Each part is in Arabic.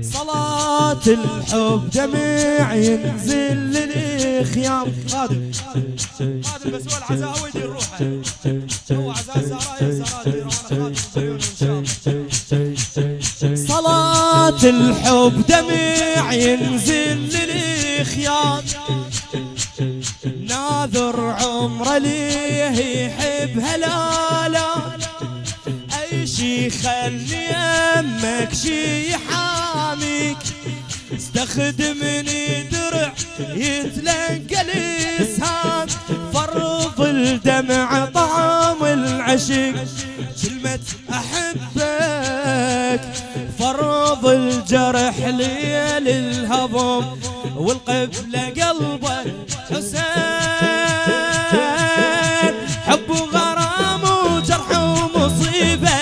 صلاة الحب دمع ينزل للخيام. خادم بس هو العزاء هو يدير روحه، هو عزاء الزهراء يدير، وانا خادم بعيون ان شاء الله. صلاة الحب دمع ينزل للخيام، ناذر عمره ليه يحب هلالا، اي شي خلي يمك شي يحاميك، استخدمني درع يتلقى الاسهام، فرض الدمع طعم العشق كلمة احبك، فرض الجرح ليل الهضم والقبلة قلبه حسين، حب وغرام وجرح ومصيبة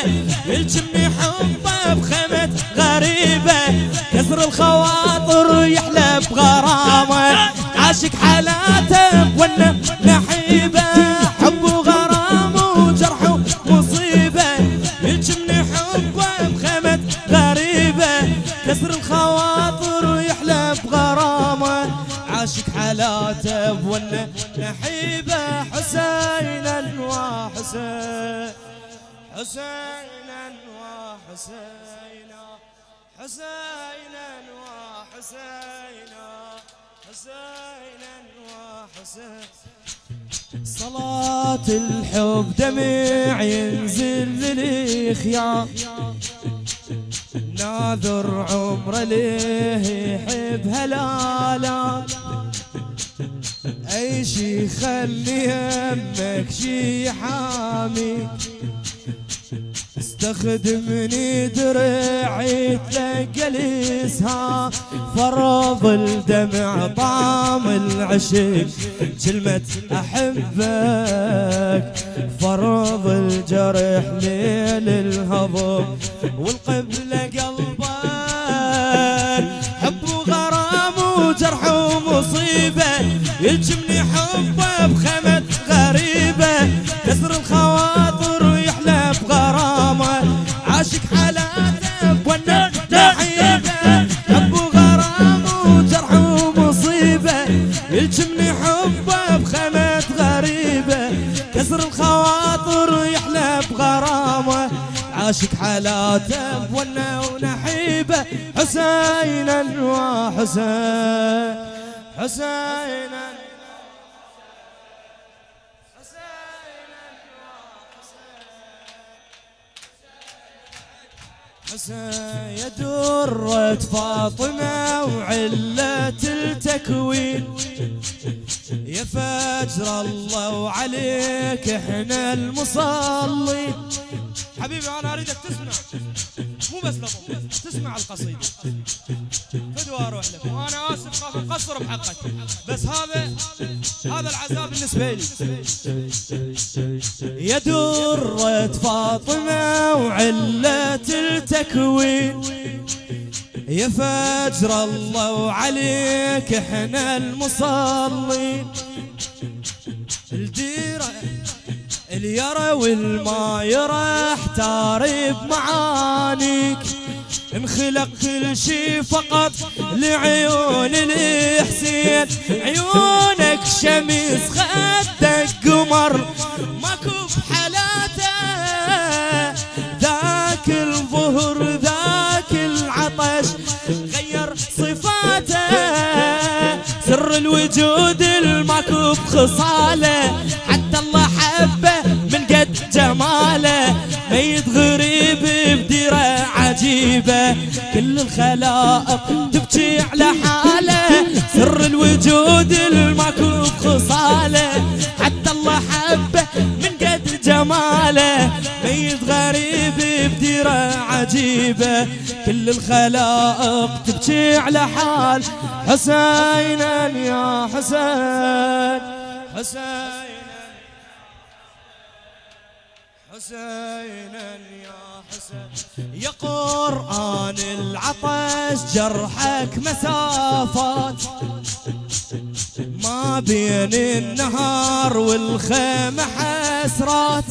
يلجمني حبه بخيمة غريبة، كسر الخواطر يحلى بغرامه عاشق حالاته بونه نحيبة، حب وغرام وجرح ومصيبة يلجمني حبه بخيمة غريبة، كسر الخواطر يحلى بغرامه عاشق حالاته بونه نحيبة، حسينا وحسين، حسينا وحسينا، حسينا وحسينا، حسينا وحسين. صلاة الحب دمع ينزل للخيام، ناذر عمره ليه يحب هلالا، اي شي خلي يمك شي يحاميك، استخدمني درعي تلقى الاسهام، فرض الدمع طعم العشق كلمة احبك، فرض الجرح ليل الهضم والقبلة قلبك، حب وغرام وجرح ومصيبة يلجمني حبه بخيمة غريبة، كسر الخواطر يحلى بغرامه عاشق حالاته بونه نحيبة، حب وغرام وجرح ومصيبة يلجمني حبه بخيمة غريبة، كسر الخواطر يحلى بغرامه عاشق حالاته بونه ونحيبة، حسينا وحسين، حسينا حسين، يا درة فاطمة وعلة التكوين، يا فجر الله وعليك احنا المصلين. حبيبي انا اريدك تسمع، مو بس لطم، تسمع القصيدة فدوى اروح لك، وانا اسف خاف اقصر بحقك، بس هذا العذاب بالنسبة لي. يا درة فاطمة وعلة التكوين، يا فجر الله وعليك احنا المصلين، الديرة اليرى والما يرى احتار بمعانيك، انخلق كل شي فقط لعيون الحسين، عيونك شمس خدك قمر ماكو بحالاته، ذاك الظهر ذاك العطش غير صفاته، سر الوجود الماكو بخصاله، حتى الله حبه من قد جماله، ميت غريب بديره عجيبه، كل الخلائق تبكي على حاله، سر الوجود الماكو بخصاله، حتى الله حبه من قد جماله، ميت غريب بديره عجيبه، كل الخلائق تبكي على حال، حسينا يا حسين، حسين حسينا يا حسين، يا قرآن العطش جرحك مسافات، ما بين النهار والخيمة حسرات،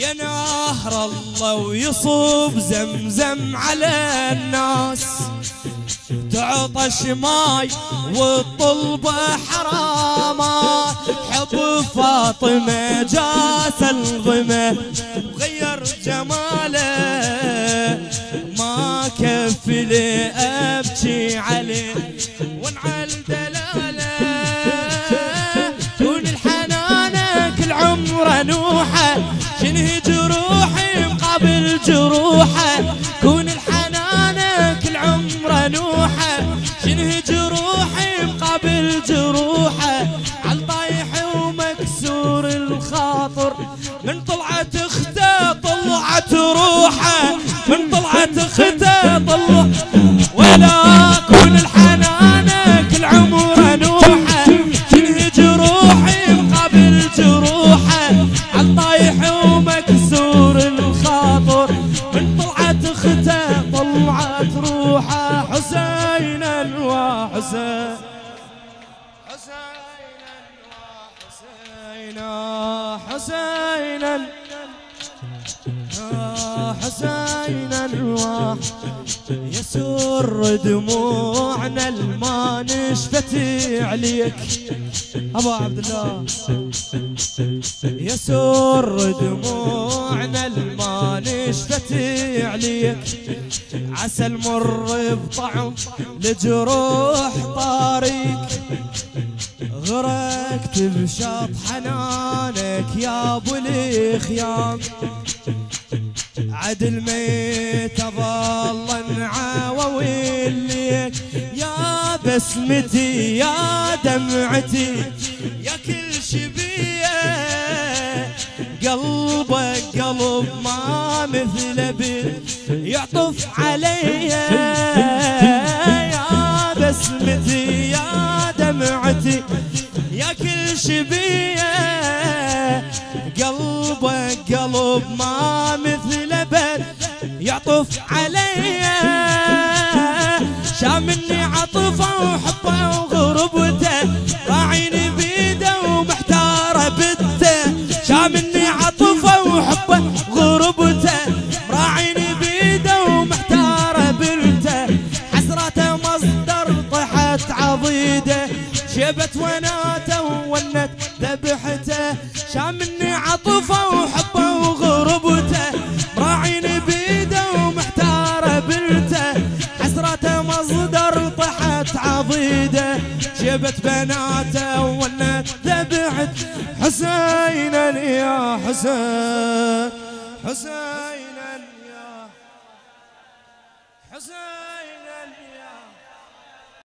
يا نهر الله ويصب زمزم على الناس، تعطش ماي والطلبة حراما، حب فاطمة جاس الظما وغير جماله، ما كفلي أبكي عليه وانعل دلاله، كون الحنانة كل عمره نوحه، شنه جروحي مقابل جروحه، كون الحنانة كل عمره نوحه، شنه جروحي مقابل جروحه، عالطايح ومكسور الخاطر، من طلعت اخته طلعت روحه، من طلعت اخته طلع، ولا كون الحنانة كل عمره نوحه، شنه جروحي مقابل جروحه، عالطايح ومكسور الخاطر، من طلعت اخته طلعت روحه، حسينا وحسين حسينا حسينا حسينا يسر دموعنا الما نشفت عليك ابو عبد الله، يسر دموعنا الما نشفت عليك، عسى المر بطعم لجروح طاريك، غرقت بشط حنانك يا ابو الخيام، عدل ميت اظل نعاوي ليك، يا بسمتي يا دمعتي يا كل شبيه، قلبك قلب ما مثل بيت يعطف علي، يا بسمتي يا دمعتي يا كل شبيه، قلبك قلب ما مثل بيت يعطف علي، شامني عطفه وحبه وغربته، راعيني بيده ومحتاره بته، شامني عطفه وحبه وغربته، راعيني بيده ومحتاره بته، حسرته مصدر طحت عضيده، شبت وناته وونت ذبحته، شامني عطفه وحبه وغربته، راعيني بيده ومحتاره بلته، حسرته مصدر طحت عضيده، شبت بناته وونت ذبحت، حسينا يا حسين حسينا يا حسين